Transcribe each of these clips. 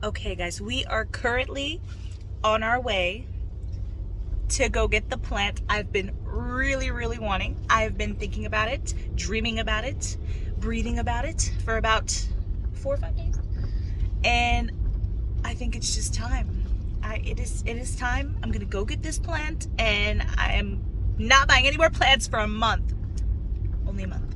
Okay guys, we are currently on our way to go get the plant I've been really wanting. I've been thinking about it, dreaming about it, breathing about it for about 4 or 5 days. And I think it's just time. It is time. I'm gonna go get this plant, and I am not buying any more plants for a month. Only a month.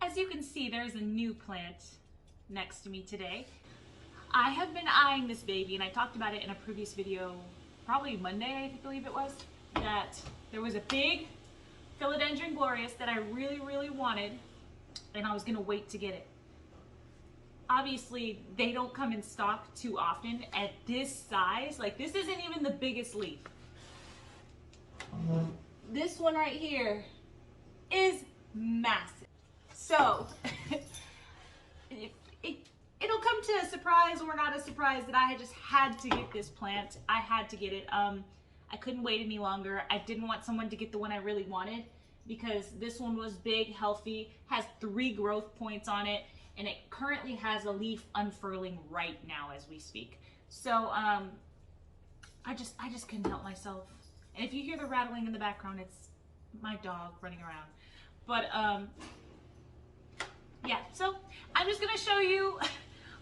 As you can see, there's a new plant next to me today. I have been eyeing this baby, and I talked about it in a previous video, probably Monday, I believe it was, that there was a big Philodendron Gloriosum that I really wanted, and I was gonna wait to get it. Obviously, they don't come in stock too often at this size. Like, this isn't even the biggest leaf. This one right here is massive. So, it'll come to a surprise or not a surprise that I had just had to get this plant. I had to get it. I couldn't wait any longer. I didn't want someone to get the one I really wanted because this one was big, healthy, has 3 growth points on it, and it currently has a leaf unfurling right now as we speak. So I just couldn't help myself. And if you hear the rattling in the background, it's my dog running around. But yeah, so I'm just gonna show you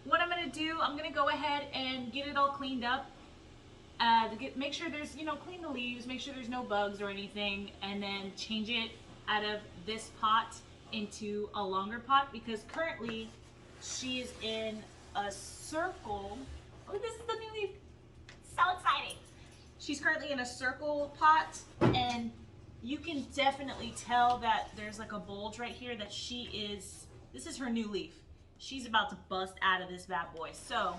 what I'm gonna do. I'm gonna go ahead and get it all cleaned up. Make sure there's, clean the leaves, make sure there's no bugs or anything, and then change it out of this pot into a longer pot because currently she's in a circle. Oh, this is the new leaf. So exciting. She's currently in a circle pot, and you can definitely tell that there's like a bulge right here that this is her new leaf. She's about to bust out of this bad boy. So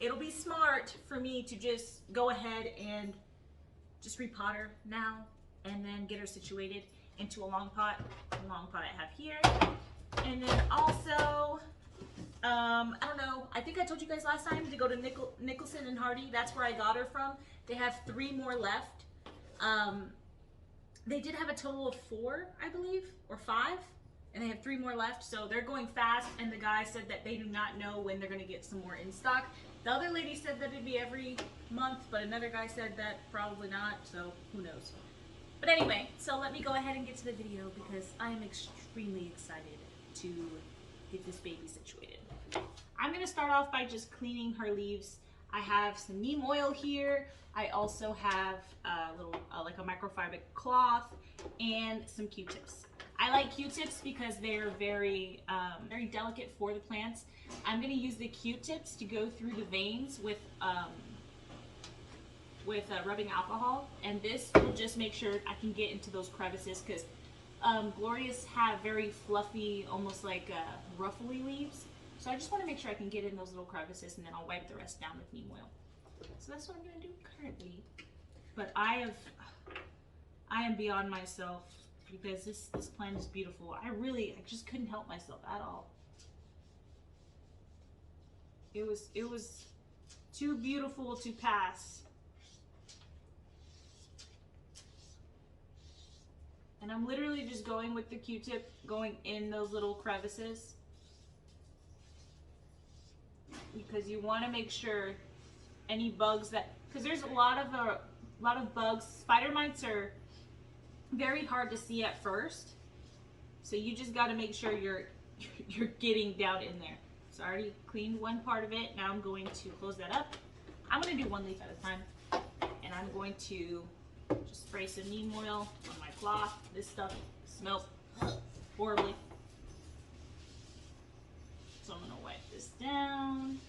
it'll be smart for me to just go ahead and just repot her now and then get her situated into a long pot. The long pot I have here. And then also, I don't know, I think I told you guys last time to go to Nicholson-Hardie. That's where I got her from. They have 3 more left. They did have a total of 4, I believe, or 5. And they have 3 more left, so they're going fast. And the guy said that they do not know when they're going to get some more in stock. The other lady said that it'd be every month, but another guy said that probably not, so who knows. But anyway, so let me go ahead and get to the video because I am extremely excited to get this baby situated. I'm going to start off by just cleaning her leaves. I have some neem oil here. I also have a little, like a microfiber cloth and some Q-tips. I like Q-tips because they're very delicate for the plants. I'm going to use the Q-tips to go through the veins with rubbing alcohol, and this will just make sure I can get into those crevices because Glorious have very fluffy, almost like ruffly leaves. So I just want to make sure I can get in those little crevices, and then I'll wipe the rest down with neem oil. So that's what I'm going to do currently. But I am beyond myself because this plant is beautiful. I just couldn't help myself at all. It was too beautiful to pass. And I'm literally just going with the Q-tip, going in those little crevices. Because you want to make sure any bugs because there's a lot of bugs. Spider mites are very hard to see at first, so you just got to make sure you're getting down in there. So I already cleaned one part of it. Now I'm going to close that up. I'm going to do 1 leaf at a time, and I'm going to just spray some neem oil on my cloth. This stuff smells horribly. So I'm gonna wipe this down.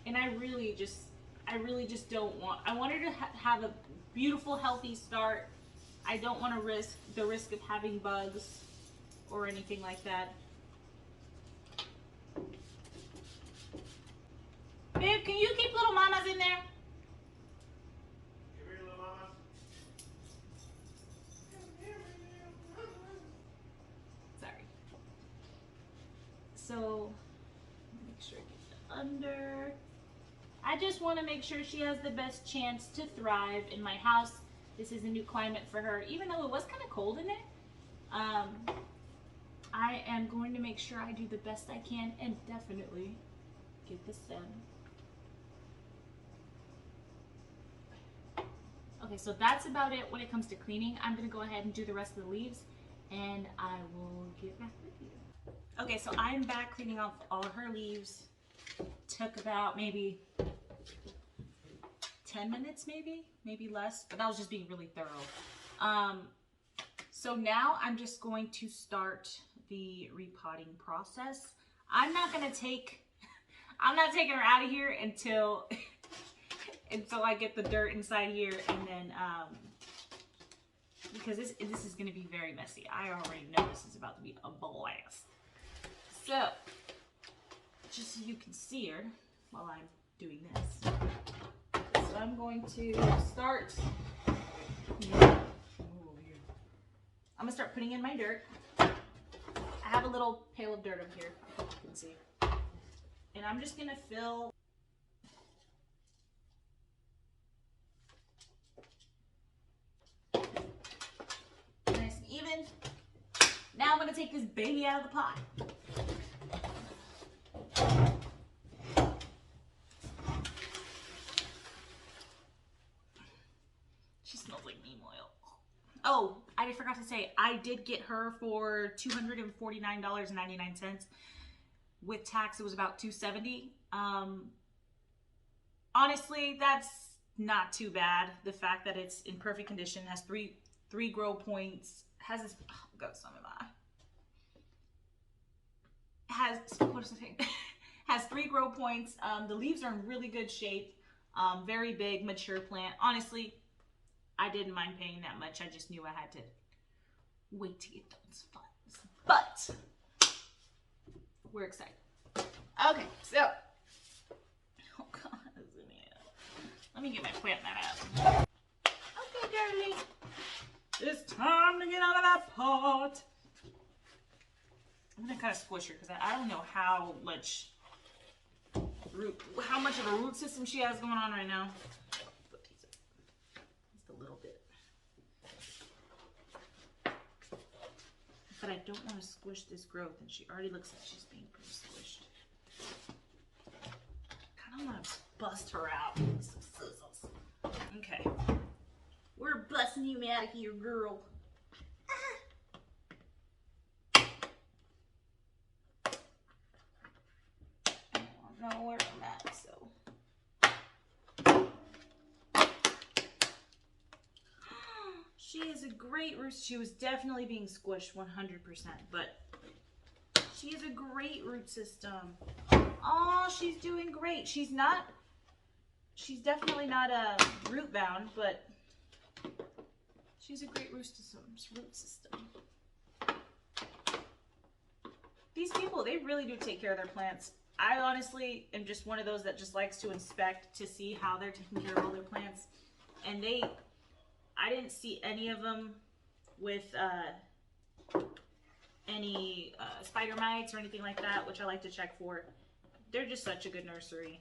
And I really just don't want, I want her to have a beautiful, healthy start. I don't want to risk of having bugs or anything like that. Babe, can you keep little mamas in there? Sorry. So, make sure I get the under. I just want to make sure she has the best chance to thrive in my house. This is a new climate for her, even though it was kind of cold in there. I am going to make sure I do the best I can and definitely get this done. Okay, so that's about it when it comes to cleaning. I'm going to go ahead and do the rest of the leaves, and I will get back with you. Okay, so I'm back cleaning off all of her leaves. Took about maybe 10 minutes, maybe less, but that was just being really thorough. So now I'm just going to start the repotting process. I'm not taking her out of here until until I get the dirt inside here, and then because this is going to be very messy. I already know this is about to be a blast. So just so you can see her while I'm doing this. So I'm going to start. I'm gonna start putting in my dirt. I have a little pail of dirt over here, I hope you can see. And I'm just gonna fill nice and even. Now I'm gonna take this baby out of the pot. She smells like neem oil. Oh, I forgot to say, I did get her for $249.99. With tax, it was about $270. Honestly, that's not too bad. The fact that it's in perfect condition, has three grow points, has this, oh, got some in my eye. Has 3 grow points. The leaves are in really good shape. Very big, mature plant. Honestly, I didn't mind paying that much. I just knew I had to wait to get those funds. But we're excited. Okay, so oh god, let me get my plant mat out. Okay, darling, it's time to get out of that pot. I'm gonna kind of squish her because I don't know how much of a root system she has going on right now. But I don't want to squish this growth, and she already looks like she's being pretty squished. Kind of want to bust her out with some scissors. Okay. We're busting you out of here, girl. I don't know where I'm at, so. She is a great root. She was definitely being squished 100%, but she is a great root system. Oh, she's doing great. She's definitely not a root bound, but she's a great root system. These people, they really do take care of their plants. I honestly am just one of those that just likes to inspect to see how they're taking care of all their plants. And I didn't see any of them with any spider mites or anything like that, which I like to check for. They're just such a good nursery.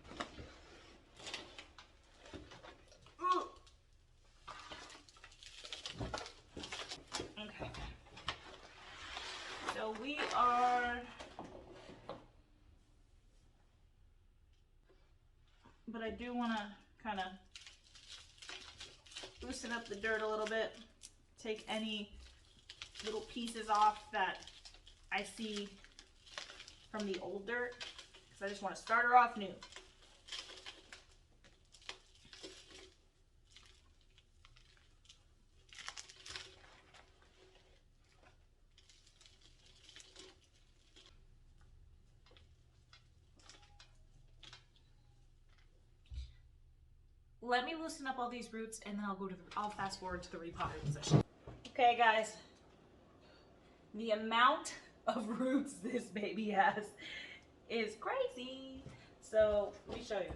Okay. So we are... But I do want to kind of loosen up the dirt a little bit, take any little pieces off that I see from the old dirt, because I just want to start her off new. Let me loosen up all these roots, and then I'll fast forward to the repotting position. Okay, guys, the amount of roots this baby has is crazy. So let me show you.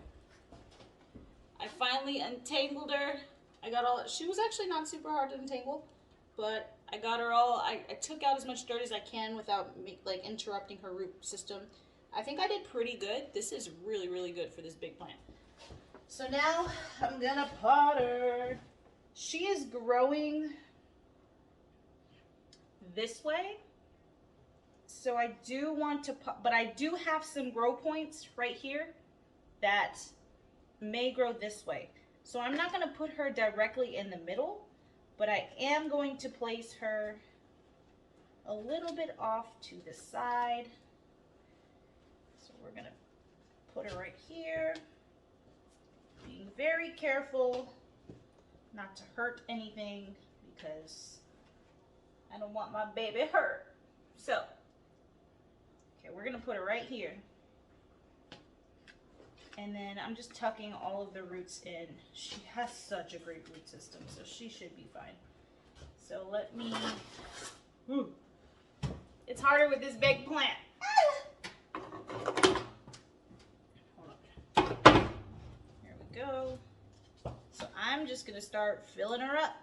I finally untangled her. I got all. She was actually not super hard to untangle, but I got her all. I took out as much dirt as I can without like interrupting her root system. I think I did pretty good. This is really, really good for this big plant. So now I'm gonna pot her. She is growing this way. So I do want to pot, but I do have some grow points right here that may grow this way. So I'm not gonna put her directly in the middle, but I am going to place her a little bit off to the side. So we're gonna put her right here, being very careful not to hurt anything because I don't want my baby hurt. So, okay, we're gonna put her right here. And then I'm just tucking all of the roots in. She has such a great root system, so she should be fine. So let me, it's harder with this big plant. Hold on. Here we go. So I'm just gonna start filling her up.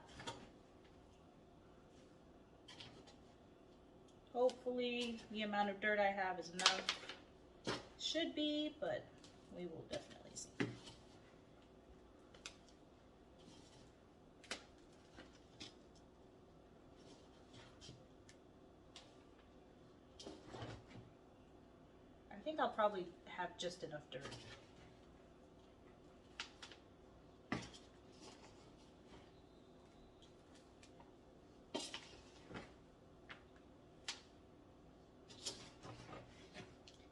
Hopefully the amount of dirt I have is enough. Should be, but we will definitely see. I think I'll probably have just enough dirt.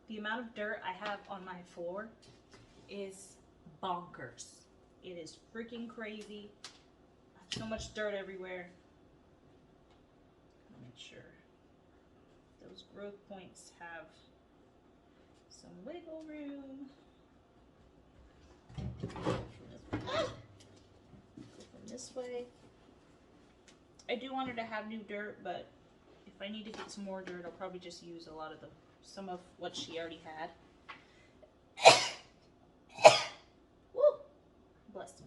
The amount of dirt I have on my floor is bonkers. It is freaking crazy. I have so much dirt everywhere. Make sure those growth points have some wiggle room. Go from this way. I do want her to have new dirt, but if I need to get some more dirt, I'll probably just use a lot of some of what she already had. Woo! Bless me.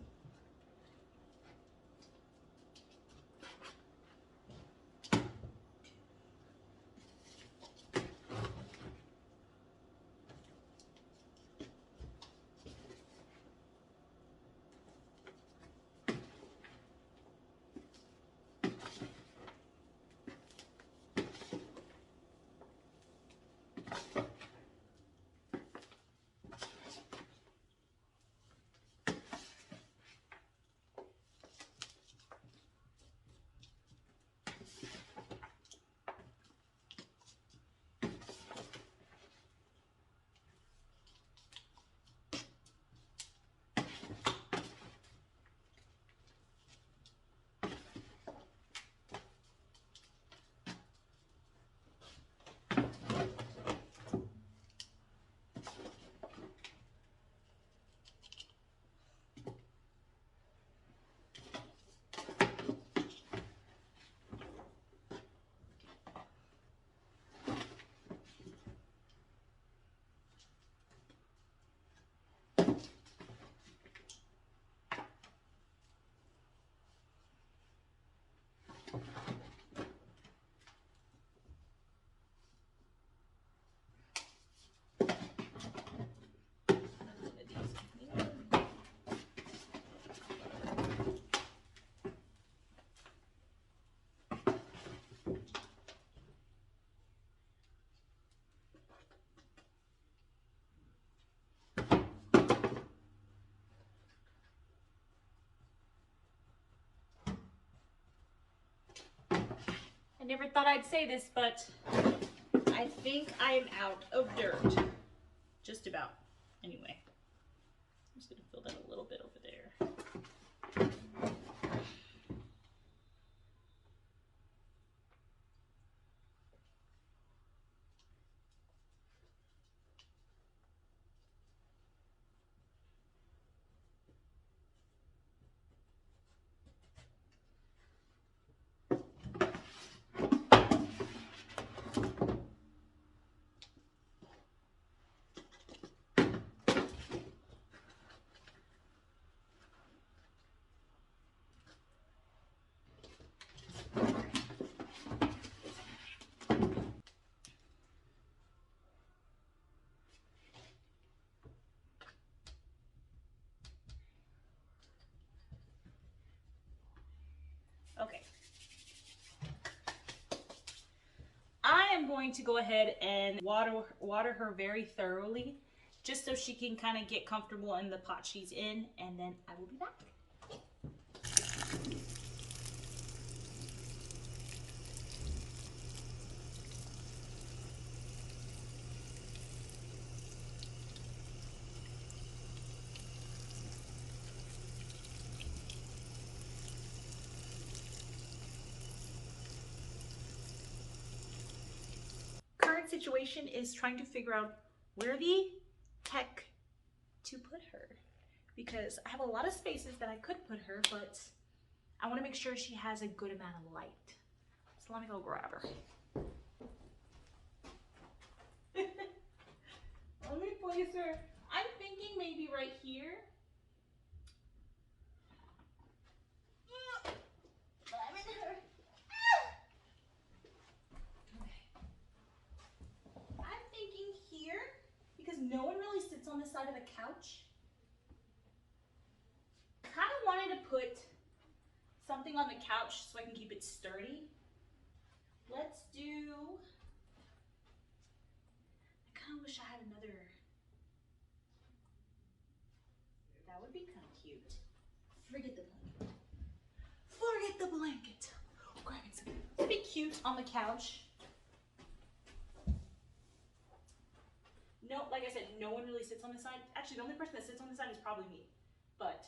I never thought I'd say this, but I think I am out of dirt. Just about. Anyway, I'm just gonna fill that a little bit over there. Okay. I am going to go ahead and water her very thoroughly, just so she can kind of get comfortable in the pot she's in, and then I will be back. Current situation is trying to figure out where the heck to put her, because I have a lot of spaces that I could put her, but I want to make sure she has a good amount of light. So let me go grab her. Let me place her. I'm thinking maybe right here. I'm in her. I'm thinking here, because no one really sits on this side of the couch. I kind of wanted to put something on the couch so I can keep it sturdy. Let's do, I kind of wish I had another, that would be kind of cute. Forget the blanket. Forget the blanket. Grabbing something. It'd be cute on the couch. No, like I said, no one really sits on this side. Actually, the only person that sits on this side is probably me. But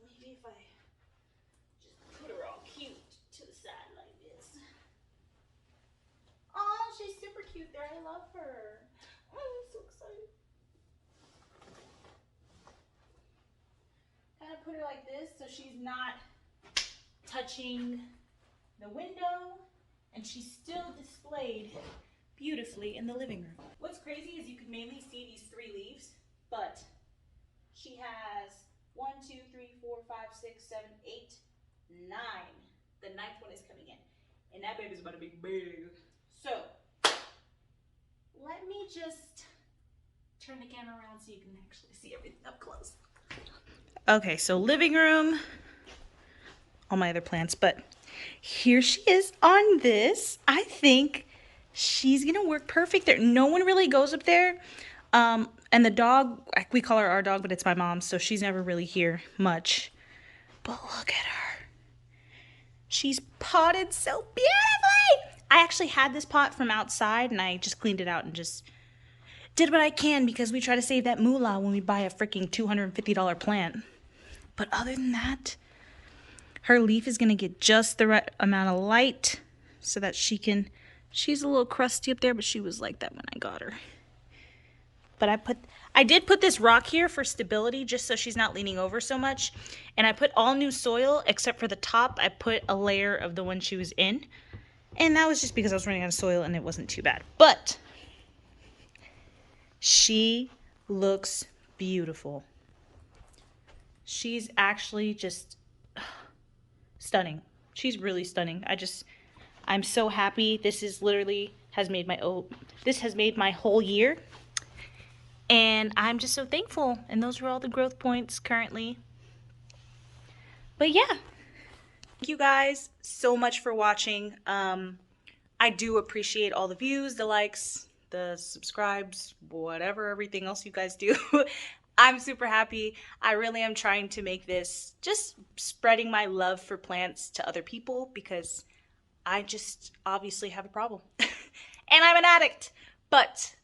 maybe if I just put her all cute to the side like this. Oh, she's super cute there. I love her. Oh, I'm so excited. Kind of put her like this so she's not touching the window, and she's still displayed beautifully in the living room. What's crazy is you can mainly see these 3 leaves, but she has 1, 2, 3, 4, 5, 6, 7, 8, 9. The 9th one is coming in, and that baby's about to be big. So let me just turn the camera around so you can actually see everything up close. Okay, so living room, all my other plants, but here she is on this. I think she's gonna work perfect there. No one really goes up there. And the dog, we call her our dog, but it's my mom's, so she's never really here much. But look at her. She's potted so beautifully. I actually had this pot from outside, and I just cleaned it out and just did what I can, because we try to save that moolah when we buy a freaking $250 plant. But other than that, her leaf is going to get just the right amount of light so that she's a little crusty up there, but she was like that when I got her. But I did put this rock here for stability, just so she's not leaning over so much. And I put all new soil, except for the top. I put a layer of the one she was in. And that was just because I was running out of soil and it wasn't too bad. But she looks beautiful. She's actually just stunning. She's really stunning. I'm so happy. This is literally has made my whole year. And I'm just so thankful. And those were all the growth points currently. But yeah. Thank you guys so much for watching. I do appreciate all the views, the likes, the subscribes, whatever, everything else you guys do. I'm super happy. I really am trying to make this just spreading my love for plants to other people, because I just obviously have a problem. And I'm an addict. But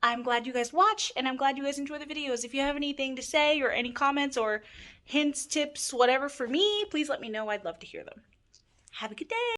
I'm glad you guys watch, and I'm glad you guys enjoy the videos. If you have anything to say or any comments or hints, tips, whatever for me, please let me know. I'd love to hear them. Have a good day.